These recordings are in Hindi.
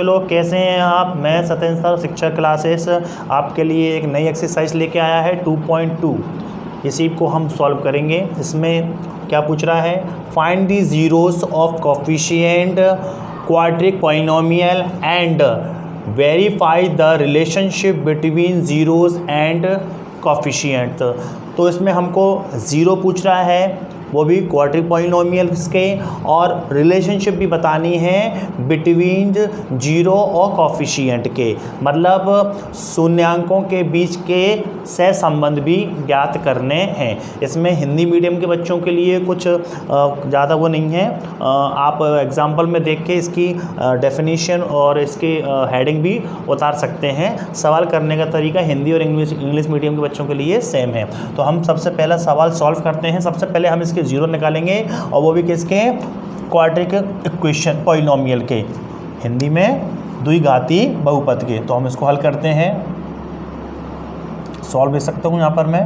लोग, कैसे हैं आप? मैं सत्येंद्र सर, शिक्षा क्लासेस आपके लिए एक नई एक्सरसाइज लेके आया है 2.2। इसी को हम सॉल्व करेंगे। इसमें क्या पूछ रहा है? Find the zeros of coefficient quadric polynomial and verify the relationship between zeros and coefficient. तो इसमें हमको ज़ीरो पूछ रहा है, वो भी क्वाड्रिक पॉलिनोमियल्स के, और रिलेशनशिप भी बतानी है बिटवीन जीरो और कोफिशिएंट के, मतलब शून्यांकों के बीच के सहसंबंध भी ज्ञात करने हैं। इसमें हिंदी मीडियम के बच्चों के लिए कुछ ज़्यादा वो नहीं है, आप एग्जाम्पल में देख के इसकी डेफिनेशन और इसकी हेडिंग भी उतार सकते हैं। सवाल करने का तरीका हिंदी और इंग्लिश मीडियम के बच्चों के लिए सेम है। तो हम सबसे पहला सवाल सॉल्व करते हैं। सबसे पहले हम इसके जीरो निकालेंगे, और वो भी किसके? क्वाड्रिक इक्वेशन पॉलिनोमियल के, हिंदी में द्विघाती बहुपद के। तो हम इसको हल करते हैं। सॉल्व दे सकता हूँ यहाँ पर मैं।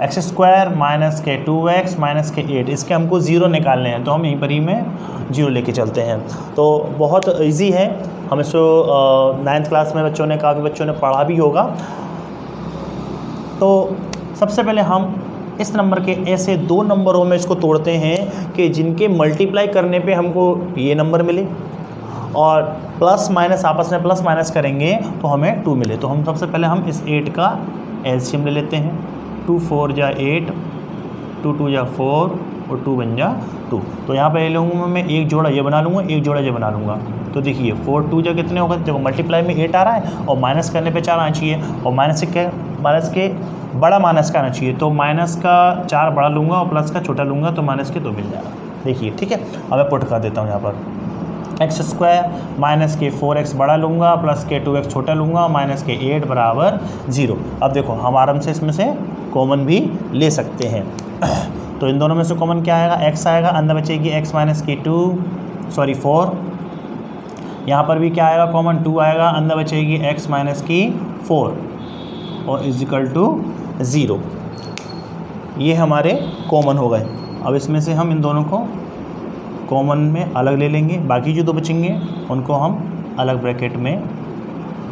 एक्स स्क्वायर माइनस के 2x माइनस के 8, इसके हमको ज़ीरो निकालने हैं, तो हम यहीं पर ही में जीरो लेके चलते हैं। तो बहुत इजी है। हम इसको 9th क्लास में बच्चों ने, काफ़ी बच्चों ने पढ़ा भी होगा। तो सबसे पहले हम इस नंबर के ऐसे दो नंबरों में इसको तोड़ते हैं कि जिनके मल्टीप्लाई करने पे हमको ये नंबर मिले, और प्लस माइनस आपस में प्लस माइनस करेंगे तो हमें 2 मिले। तो हम सबसे पहले हम इस 8 का एलसीएम ले लेते हैं। 2 4 जा 8, 2 2 जा 4 और 2 बन जा 2। तो यहाँ पर ले लूँगा मैं एक जोड़ा ये बना लूँगा, एक जोड़ा ये बना लूँगा। तो देखिए 4 2 जा कितने होगा? देखो मल्टीप्लाई में 8 आ रहा है, और माइनस करने पे 4 आना चाहिए, और माइनस से क्या? माइनस के बड़ा माइनस का आना चाहिए। तो माइनस का 4 बड़ा लूँगा और प्लस का छोटा लूँगा, तो माइनस के 2 मिल जाएगा। देखिए ठीक है। अब मैं पुट कर देता हूँ यहाँ पर। एक्स स्क्वायर माइनस के 4x बड़ा लूँगा, प्लस के 2x छोटा लूँगा, माइनस के 8 बराबर 0। अब देखो हम आराम से इसमें से कॉमन भी ले सकते हैं। तो इन दोनों में से कॉमन क्या आएगा? x आएगा, अंदर बचेगी x माइनस की 4। यहाँ पर भी क्या आएगा? कॉमन 2 आएगा, अंदर बचेगी x माइनस की 4 और इजिकल टू 0। ये हमारे कॉमन हो गए। अब इसमें से हम इन दोनों को कॉमन में अलग ले लेंगे, बाकी जो दो बचेंगे उनको हम अलग ब्रैकेट में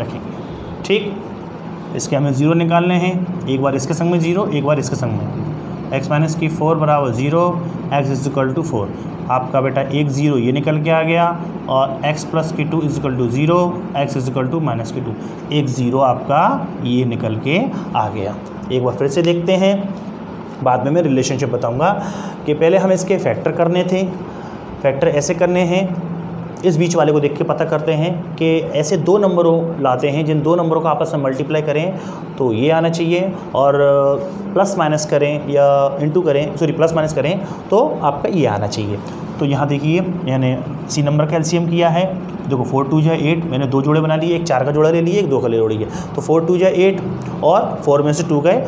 रखेंगे। ठीक, इसके हमें 0 निकालने हैं। एक बार इसके संग में 0, एक बार इसके संग में। x माइनस की 4 बराबर 0, x इजिकल टू 4। आपका बेटा एक 0 ये निकल के आ गया, और x प्लस की 2 equal to 0, x equal to minus की 2। एक 0 आपका ये निकल के आ गया। एक बार फिर से देखते हैं, बाद में मैं रिलेशनशिप बताऊंगा कि पहले हम इसके फैक्टर करने थे। फैक्टर ऐसे करने हैं, इस बीच वाले को देख के पता करते हैं कि ऐसे दो नंबरों लाते हैं जिन दो नंबरों को आपस में मल्टीप्लाई करें तो ये आना चाहिए, और प्लस माइनस करें या इंटू करें, सॉरी प्लस माइनस करें तो आपका ये आना चाहिए। तो यहाँ देखिए मैंने सी नंबर का एलसीएम किया है। देखो 4 2 जा 8, मैंने दो जोड़े बना लिए, एक 4 का जोड़ा ले लिए, एक 2 का ले लिए। तो 4 2 जा 8 और 4 में से 2 गए।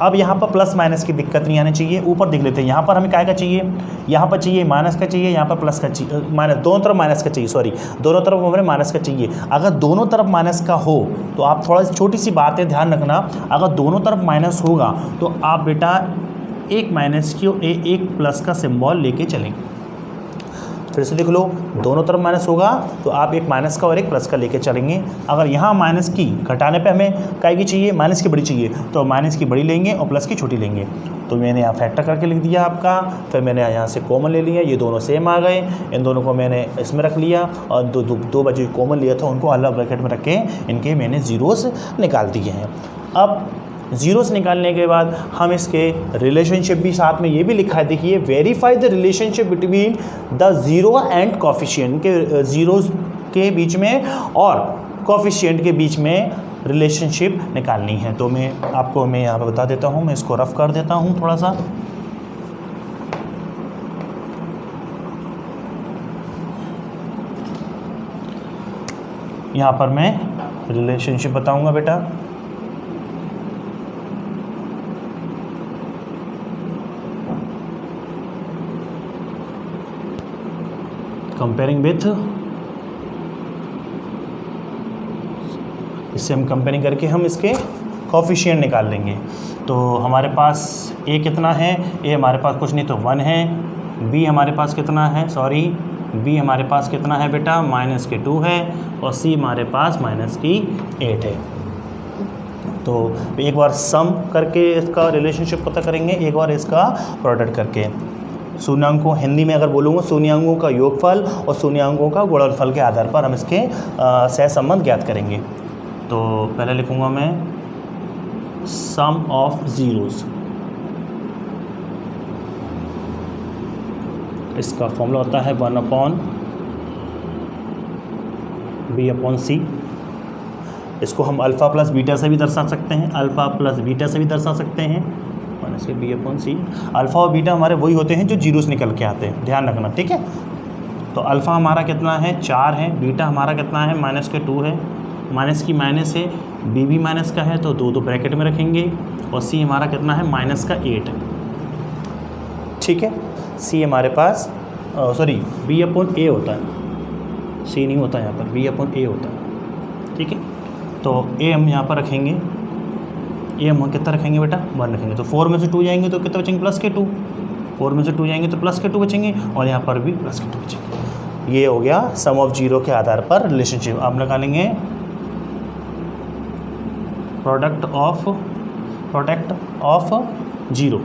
अब यहाँ पर प्लस माइनस की दिक्कत नहीं आनी चाहिए। ऊपर देख लेते हैं, यहाँ पर हमें क्या का चाहिए? यहाँ पर चाहिए माइनस का चाहिए, यहाँ पर प्लस का चाहिए, माइनस दोनों तरफ माइनस का चाहिए, सॉरी दोनों तरफ हमें माइनस का चाहिए। अगर दोनों तरफ माइनस का हो तो आप थोड़ा छोटी सी बात है ध्यान रखना, अगर दोनों तरफ माइनस होगा तो आप बेटा एक माइनस की और एक प्लस का सिंबल लेके चलेंगे। फिर से देख लो, दोनों तरफ माइनस होगा तो आप एक माइनस का और एक प्लस का लेके चलेंगे। अगर यहाँ माइनस की घटाने पे हमें काय की चाहिए? माइनस की बड़ी चाहिए, तो माइनस की बड़ी लेंगे और प्लस की छोटी लेंगे। तो मैंने यहाँ फैक्टर करके लिख दिया आपका। फिर मैंने यहाँ से कॉमन ले लिया, ये दोनों सेम आ गए, इन दोनों को मैंने इसमें रख लिया, और दो बजे कॉमन लिया था उनको अलग ब्रैकेट में रख के इनके मैंने ज़ीरोस निकाल दिए हैं। अब ज़ीरोस निकालने के बाद हम इसके रिलेशनशिप भी साथ में ये भी लिखा है, देखिए verify the relationship between the zero and coefficient, के ज़ीरोस के बीच में और कोफिशिएंट के बीच में रिलेशनशिप निकालनी है। तो मैं यहाँ पर बता देता हूँ, मैं इसको रफ कर देता हूँ थोड़ा सा। यहाँ पर मैं रिलेशनशिप बताऊँगा बेटा। कंपेयरिंग विथ, इससे हम कंपेयरिंग करके हम इसके कोफिशिएंट निकाल लेंगे। तो हमारे पास ए कितना है? ए हमारे पास कुछ नहीं तो 1 है, बी हमारे पास कितना है, सॉरी बी हमारे पास कितना है बेटा, -2 है, और सी हमारे पास -8 है। तो एक बार सम करके इसका रिलेशनशिप पता करेंगे, एक बार इसका प्रोडक्ट करके। शून्यांकों, हिंदी में अगर बोलूँगा शून्यांकों का योगफल और शून्यांकों का गुणनफल के आधार पर हम इसके सहसंबंध ज्ञात करेंगे। तो पहले लिखूँगा मैं सम ऑफ ज़ीरोज़, इसका फॉर्मूला होता है 1/b/c। इसको हम अल्फ़ा प्लस बीटा से भी दर्शा सकते हैं, अल्फ़ा प्लस बीटा से भी दर्शा सकते हैं, b/c। अल्फ़ा और बीटा हमारे वही होते हैं जो जीरो से निकल के आते हैं, ध्यान रखना, ठीक है। तो अल्फ़ा हमारा कितना है, 4 है, बीटा हमारा कितना है, -2 है, माइनस की माइनस है, बी भी माइनस का है, तो दो ब्रैकेट में रखेंगे, और सी हमारा कितना है, -8 है, ठीक है। सी हमारे पास सॉरी b/a होता है, सी नहीं होता यहाँ पर, b/a होता है, ठीक है। तो a हम यहाँ पर रखेंगे, ए हम कितना रखेंगे बेटा, 1 रखेंगे। तो 4 में से 2 जाएंगे तो कितना बचेंगे, +2। 4 में से 2 जाएंगे तो +2 बचेंगे, और यहाँ पर भी +2 बचेंगे। ये हो गया सम ऑफ जीरो के आधार पर रिलेशनशिप। आप निकालेंगे product of zero,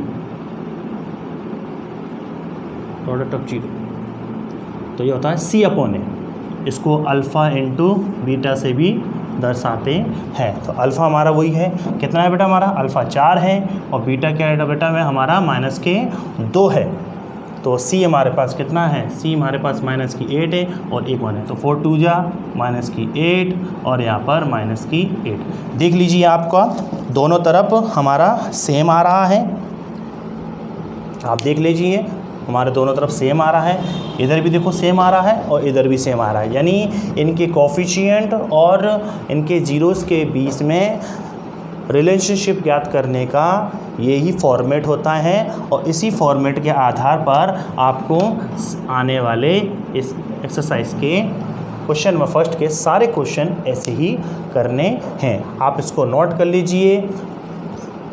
product of zero, तो ये होता है C/A। इसको अल्फ़ा इंटू बीटा से भी दर्शाते हैं। तो अल्फ़ा हमारा वही है, कितना है बेटा हमारा, अल्फ़ा 4 है, और बीटा क्या है बेटा में हमारा -2 है। तो सी हमारे पास कितना है, सी हमारे पास -8 है, और एक 1 है, तो 4 2 जा -8, और यहाँ पर -8। देख लीजिए आपका दोनों तरफ हमारा सेम आ रहा है, आप देख लीजिए हमारे दोनों तरफ सेम आ रहा है, इधर भी देखो सेम आ रहा है और इधर भी सेम आ रहा है, यानी इनके कोफिशिएंट और इनके जीरोज़ के बीच में रिलेशनशिप ज्ञात करने का यही फॉर्मेट होता है, और इसी फॉर्मेट के आधार पर आपको आने वाले इस एक्सरसाइज के क्वेश्चन में फर्स्ट के सारे क्वेश्चन ऐसे ही करने हैं। आप इसको नोट कर लीजिए,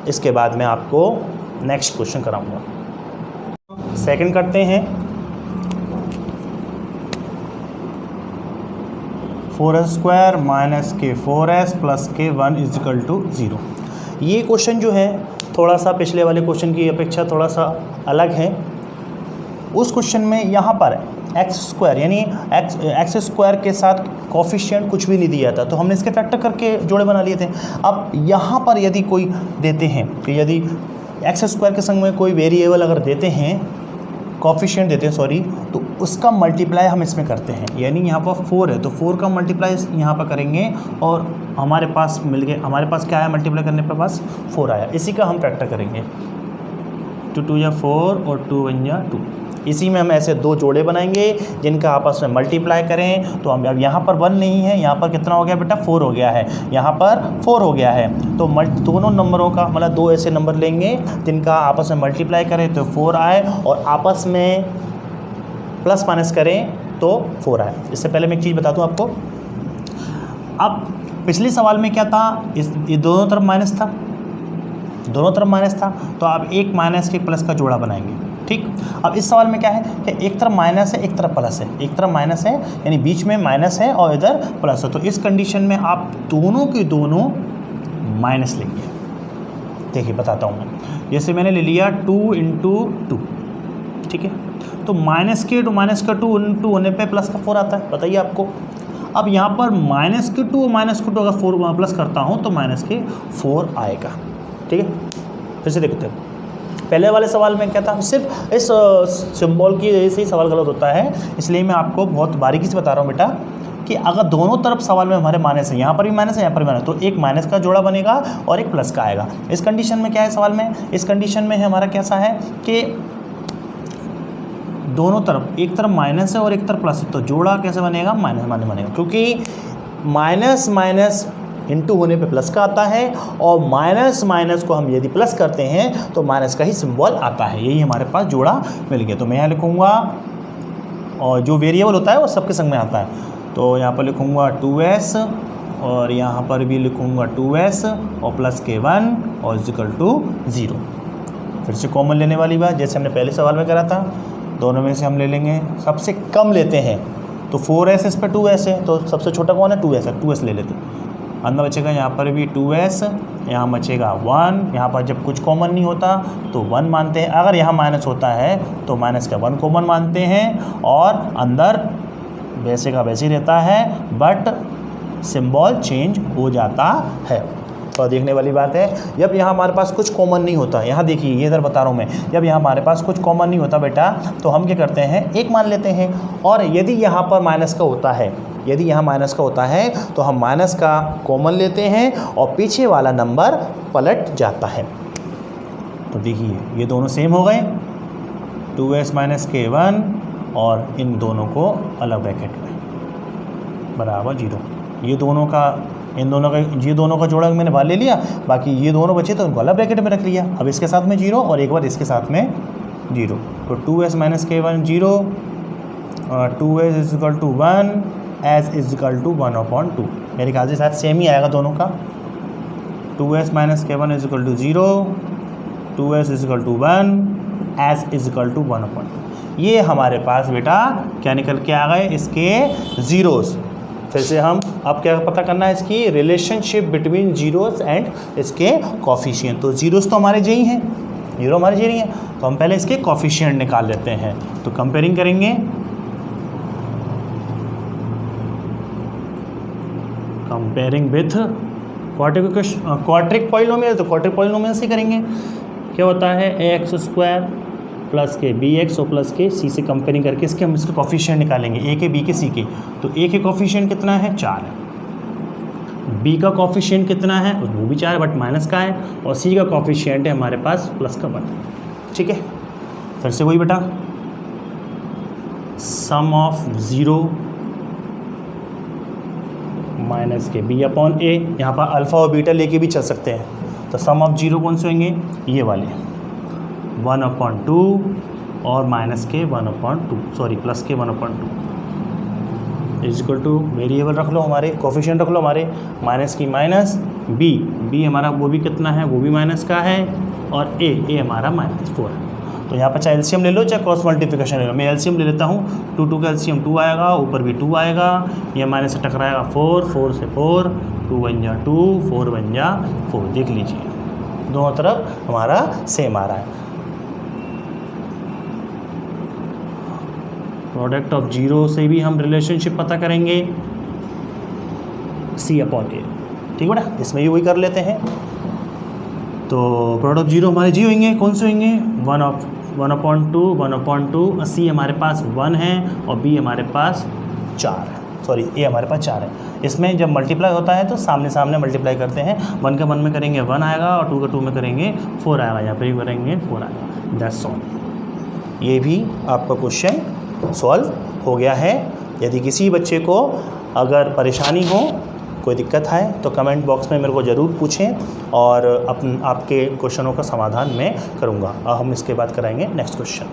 इसके बाद मैं आपको नेक्स्ट क्वेश्चन कराऊंगा। सेकंड करते हैं, 4s² - k4s + k1 = 0। ये क्वेश्चन जो है थोड़ा सा पिछले वाले क्वेश्चन की अपेक्षा थोड़ा सा अलग है। उस क्वेश्चन में यहाँ पर x² यानी x² के साथ कोफिशिएंट कुछ भी नहीं दिया था, तो हमने इसके फैक्टर करके जोड़े बना लिए थे। अब यहाँ पर यदि कोई देते हैं कि यदि x² के संग में कोई वेरिएबल अगर देते हैं, कोफिशिएंट देते हैं सॉरी, तो उसका मल्टीप्लाई हम इसमें करते हैं, यानी यहाँ पर 4 है तो 4 का मल्टीप्लाई यहाँ पर करेंगे, और हमारे पास मिल गए, हमारे पास क्या आया मल्टीप्लाई करने पर पास 4 आया, इसी का हम फैक्टर करेंगे। 2 2 = 4 और 2 1 = 2। इसी में हम ऐसे दो जोड़े बनाएंगे जिनका आपस में मल्टीप्लाई करें, तो हम अब यहाँ पर 1 नहीं है, यहाँ पर कितना हो गया बेटा, 4 हो गया है, यहाँ पर 4 हो गया है। तो दोनों नंबरों का मतलब दो ऐसे नंबर लेंगे जिनका आपस में मल्टीप्लाई करें तो 4 आए, और आपस में प्लस माइनस करें तो 4 आए। इससे पहले मैं एक चीज़ बता दूँ आपको, अब पिछले सवाल में क्या था, ये दोनों तरफ माइनस था, दोनों तरफ माइनस था, तो आप एक माइनस के प्लस का जोड़ा बनाएंगे, ठीक। अब इस सवाल में क्या है कि एक तरफ माइनस है एक तरफ प्लस है, एक तरफ माइनस है यानी बीच में माइनस है और इधर प्लस है, तो इस कंडीशन में आप दोनों के दोनों माइनस लेंगे। देखिए बताता हूँ मैं, जैसे मैंने ले लिया 2 × 2, ठीक है, तो -2 होने पे प्लस का 4 आता है, बताइए आपको। अब यहाँ पर -2 और -2 अगर 4 प्लस करता हूँ तो -4 आएगा, ठीक है। फिर से देखते हैं, पहले वाले सवाल में क्या था, सिर्फ इस सिंबल की वजह से ही सवाल गलत होता है, इसलिए मैं आपको बहुत बारीकी से बता रहा हूँ बेटा कि अगर दोनों तरफ सवाल में हमारे माइनस है, यहाँ पर भी माइनस है यहाँ पर भी माइनस, तो एक माइनस का जोड़ा बनेगा और एक प्लस का आएगा। इस कंडीशन में क्या है सवाल में, इस कंडीशन में हमारा कैसा है कि दोनों तरफ, एक तरफ माइनस है और एक तरफ प्लस है, तो जोड़ा कैसे बनेगा, माइनस माने बनेगा, क्योंकि माइनस माइनस इंटू होने पे प्लस का आता है, और माइनस माइनस को हम यदि प्लस करते हैं तो माइनस का ही सिंबल आता है। यही हमारे पास जोड़ा मिल गया। तो मैं यहाँ लिखूँगा, और जो वेरिएबल होता है वो सबके संग में आता है, तो यहाँ पर लिखूँगा 2s, और यहाँ पर भी लिखूँगा 2s और प्लस k1 और = 0। फिर से कॉमन लेने वाली बात, जैसे हमने पहले सवाल में करा था, दोनों में से हम ले लेंगे, सबसे कम लेते हैं तो 4s, इस पर 2s है, तो सबसे छोटा कौन है 2s है, 2s ले लेते हैं। अंदर बचेगा यहाँ पर भी 2s, यहाँ बचेगा 1, यहाँ पर जब कुछ कॉमन नहीं होता तो 1 मानते हैं, अगर यहाँ माइनस होता है तो माइनस का 1 कॉमन मानते हैं, और अंदर वैसे का वैसे ही रहता है बट सिंबल चेंज हो जाता है। तो देखने वाली बात है, जब यहाँ हमारे पास कुछ कॉमन नहीं होता, यहाँ देखिए ये इधर बता रहा हूँ मैं, जब यहाँ हमारे पास कुछ कॉमन नहीं होता बेटा तो हम क्या करते हैं 1 मान लेते हैं, और यदि यहाँ पर माइनस का होता है, यदि यहाँ माइनस का होता है तो हम माइनस का कॉमन लेते हैं और पीछे वाला नंबर पलट जाता है। तो देखिए ये दोनों सेम हो गए, 2s माइनस के 1 और इन दोनों को अलग ब्रैकेट में बराबर 0। ये दोनों का इन दोनों का ये दोनों का जोड़ा मैंने बाहर ले लिया, बाकी ये दोनों बचे तो उनको अलग ब्रैकेट में रख लिया। अब इसके साथ में 0 और एक बार इसके साथ में 0, तो 2s माइनस के 1 0, 2s is equal to 1, s is equal to 1/2। मेरे ख्याल से शायद सेम ही आएगा दोनों का। 2s माइनस के 1 is equal to 0, 2s is equal to 1, s is equal to 1/2। ये हमारे पास बेटा क्या निकल के आ गए, इसके ज़ीरोज़। फिर से हम अब क्या पता करना है, इसकी रिलेशनशिप बिटवीन जीरोज़ एंड इसके कॉफिशिएंट। तो जीरोज़ तो हमारे जे ही हैं, जीरो हमारे जे ही हैं, तो हम पहले इसके कॉफिशिएंट निकाल लेते हैं। तो कंपेयरिंग करेंगे, कंपेयरिंग विथ क्वाड्रिक पॉलिनोमियल, तो क्वाड्रिक पॉलिनोमियल से करेंगे। क्या होता है ax² प्लस के bx और प्लस के c से कंपेयरिंग करके इसके हम इसके कॉफिशिएंट निकालेंगे, a के b के c के। तो a के कॉफिशिएंट कितना है 4 है, b का कॉफिशिएंट कितना है वो भी 4 है बट माइनस का है, और c का कॉफिशिएंट है हमारे पास प्लस का 1। ठीक है, फिर से वही बेटा सम ऑफ 0 माइनस के b/a, यहाँ पर अल्फ़ा और बीटा लेके भी चल सकते हैं। तो सम ऑफ 0 कौन से होंगे, ये वाले 1/2 और माइनस के 1/2, सॉरी प्लस के 1/2 इज इक्वल टू वेरिएबल रख लो, हमारे कोफिशिएंट रख लो हमारे, माइनस की माइनस b हमारा वो भी कितना है, वो भी माइनस का है, और a हमारा -4 है। तो यहाँ पर चाहे एलसीएम ले लो चाहे क्रॉस मल्टीप्लिकेशन ले लो। मैं एलसीएम ले लेता हूँ, 2 का एलसीएम 2 आएगा, ऊपर भी 2 आएगा, ये माइनस से टकराएगा 4, 4 से 4, 2 बन जा 2, 4 बन जा 4। देख लीजिए दोनों तरफ हमारा सेम आ रहा है। प्रोडक्ट ऑफ 0 से भी हम रिलेशनशिप पता करेंगे c/a। ठीक है बेटा, इसमें भी वही कर लेते हैं। तो प्रोडक्ट ऑफ 0 हमारे जी होंगे, कौन से होंगे 1/2, 1/2, c हमारे पास 1 है और b हमारे पास 4 है, सॉरी a हमारे पास 4 है। इसमें जब मल्टीप्लाई होता है तो सामने सामने मल्टीप्लाई करते हैं, 1 का 1 में करेंगे 1 आएगा और 2 का 2 में करेंगे 4 आएगा, यहाँ पर भी करेंगे 4 आएगा। That's all. ये भी आपका क्वेश्चन सॉल्व हो गया है। यदि किसी बच्चे को अगर परेशानी हो, कोई दिक्कत है तो कमेंट बॉक्स में मेरे को ज़रूर पूछें और आपके क्वेश्चनों का समाधान मैं करूँगा। अब हम इसके बाद कराएंगे नेक्स्ट क्वेश्चन।